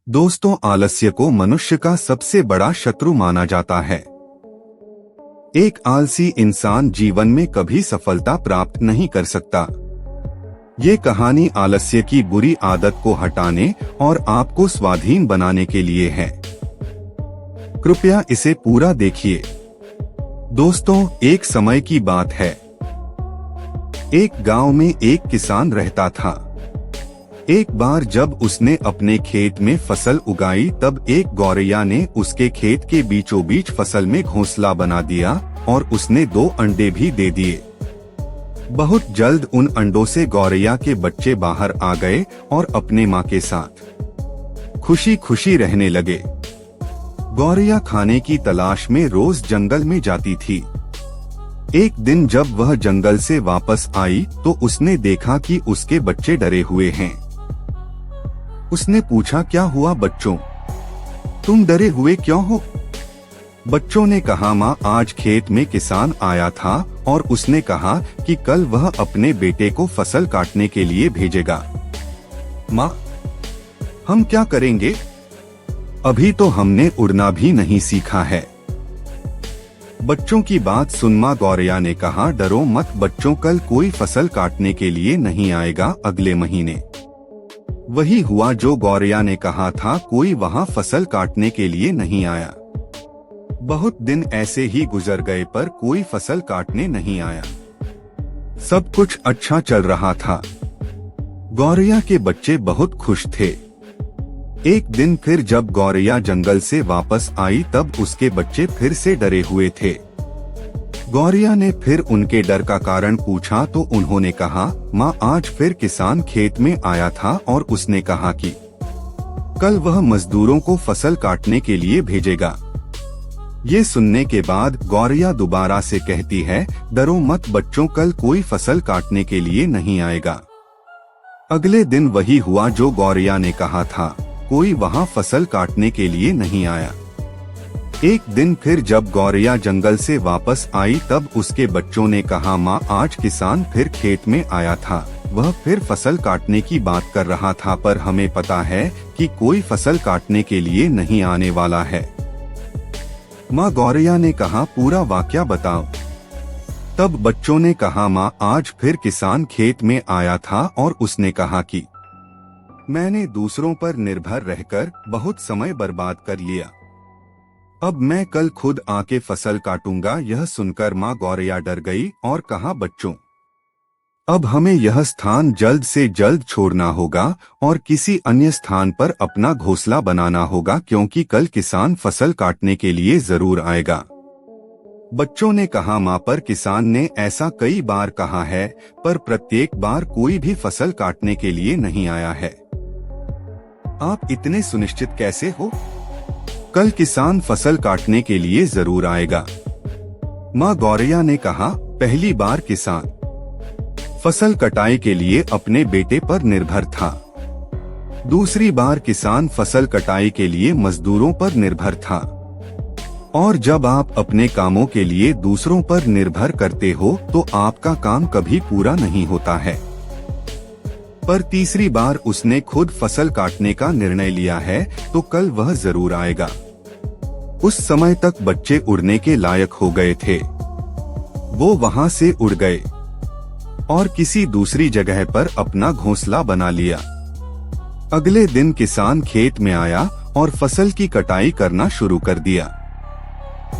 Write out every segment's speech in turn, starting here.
दोस्तों, आलस्य को मनुष्य का सबसे बड़ा शत्रु माना जाता है। एक आलसी इंसान जीवन में कभी सफलता प्राप्त नहीं कर सकता। ये कहानी आलस्य की बुरी आदत को हटाने और आपको स्वाधीन बनाने के लिए है। कृपया इसे पूरा देखिए। दोस्तों, एक समय की बात है। एक गांव में एक किसान रहता था। एक बार जब उसने अपने खेत में फसल उगाई, तब एक गौरैया ने उसके खेत के बीचों बीच फसल में घोंसला बना दिया और उसने 2 अंडे भी दे दिए। बहुत जल्द उन अंडों से गौरैया के बच्चे बाहर आ गए और अपने माँ के साथ खुशी खुशी रहने लगे। गौरैया खाने की तलाश में रोज जंगल में जाती थी। एक दिन जब वह जंगल से वापस आई तो उसने देखा कि उसके बच्चे डरे हुए हैं। उसने पूछा, क्या हुआ बच्चों, तुम डरे हुए क्यों हो? बच्चों ने कहा, माँ, आज खेत में किसान आया था और उसने कहा कि कल वह अपने बेटे को फसल काटने के लिए भेजेगा। माँ, हम क्या करेंगे? अभी तो हमने उड़ना भी नहीं सीखा है। बच्चों की बात सुन माँ गौरैया ने कहा, डरो मत बच्चों, कल कोई फसल काटने के लिए नहीं आएगा, अगले महीने। वही हुआ जो गौरैया ने कहा था। कोई वहां फसल काटने के लिए नहीं आया। बहुत दिन ऐसे ही गुजर गए पर कोई फसल काटने नहीं आया। सब कुछ अच्छा चल रहा था। गौरैया के बच्चे बहुत खुश थे। एक दिन फिर जब गौरैया जंगल से वापस आई तब उसके बच्चे फिर से डरे हुए थे। गौरैया ने फिर उनके डर का कारण पूछा तो उन्होंने कहा, माँ, आज फिर किसान खेत में आया था और उसने कहा कि कल वह मजदूरों को फसल काटने के लिए भेजेगा। ये सुनने के बाद गौरैया दोबारा से कहती है, डरो मत बच्चों, कल कोई फसल काटने के लिए नहीं आएगा। अगले दिन वही हुआ जो गौरैया ने कहा था। कोई वहां फसल काटने के लिए नहीं आया। एक दिन फिर जब गौरैया जंगल से वापस आई तब उसके बच्चों ने कहा, माँ, आज किसान फिर खेत में आया था। वह फिर फसल काटने की बात कर रहा था, पर हमें पता है कि कोई फसल काटने के लिए नहीं आने वाला है। माँ गौरैया ने कहा, पूरा वाकया बताओ। तब बच्चों ने कहा, माँ, आज फिर किसान खेत में आया था और उसने कहा कि मैंने दूसरों पर निर्भर रहकर बहुत समय बर्बाद कर लिया। अब मैं कल खुद आके फसल काटूंगा। यह सुनकर माँ गौरैया डर गई और कहा, बच्चों, अब हमें यह स्थान जल्द से जल्द छोड़ना होगा और किसी अन्य स्थान पर अपना घोंसला बनाना होगा, क्योंकि कल किसान फसल काटने के लिए जरूर आएगा। बच्चों ने कहा, माँ, पर किसान ने ऐसा कई बार कहा है, पर प्रत्येक बार कोई भी फसल काटने के लिए नहीं आया है। आप इतने सुनिश्चित कैसे हो? कल किसान फसल काटने के लिए जरूर आएगा। माँ गौरैया ने कहा, पहली बार किसान फसल कटाई के लिए अपने बेटे पर निर्भर था। दूसरी बार किसान फसल कटाई के लिए मजदूरों पर निर्भर था। और जब आप अपने कामों के लिए दूसरों पर निर्भर करते हो तो आपका काम कभी पूरा नहीं होता है। पर तीसरी बार उसने खुद फसल काटने का निर्णय लिया है तो कल वह जरूर आएगा। उस समय तक बच्चे उड़ने के लायक हो गए थे। वो वहां से उड़ गए और किसी दूसरी जगह पर अपना घोंसला बना लिया। अगले दिन किसान खेत में आया और फसल की कटाई करना शुरू कर दिया।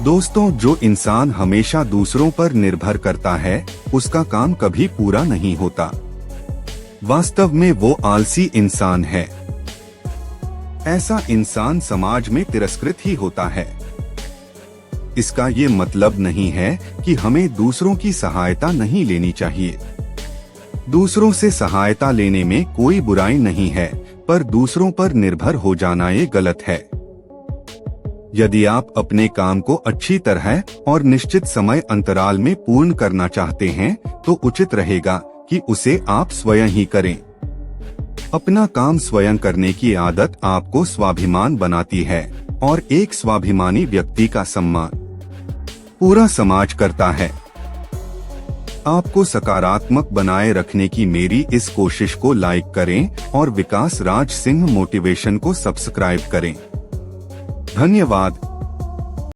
दोस्तों, जो इंसान हमेशा दूसरों पर निर्भर करता है उसका काम कभी पूरा नहीं होता। वास्तव में वो आलसी इंसान है। ऐसा इंसान समाज में तिरस्कृत ही होता है। इसका ये मतलब नहीं है कि हमें दूसरों की सहायता नहीं लेनी चाहिए। दूसरों से सहायता लेने में कोई बुराई नहीं है, पर दूसरों पर निर्भर हो जाना ये गलत है। यदि आप अपने काम को अच्छी तरह और निश्चित समय अंतराल में पूर्ण करना चाहते हैं तो उचित रहेगा कि उसे आप स्वयं ही करें। अपना काम स्वयं करने की आदत आपको स्वाभिमान बनाती है और एक स्वाभिमानी व्यक्ति का सम्मान पूरा समाज करता है। आपको सकारात्मक बनाए रखने की मेरी इस कोशिश को लाइक करें और विकास राज सिंह मोटिवेशन को सब्सक्राइब करें। धन्यवाद।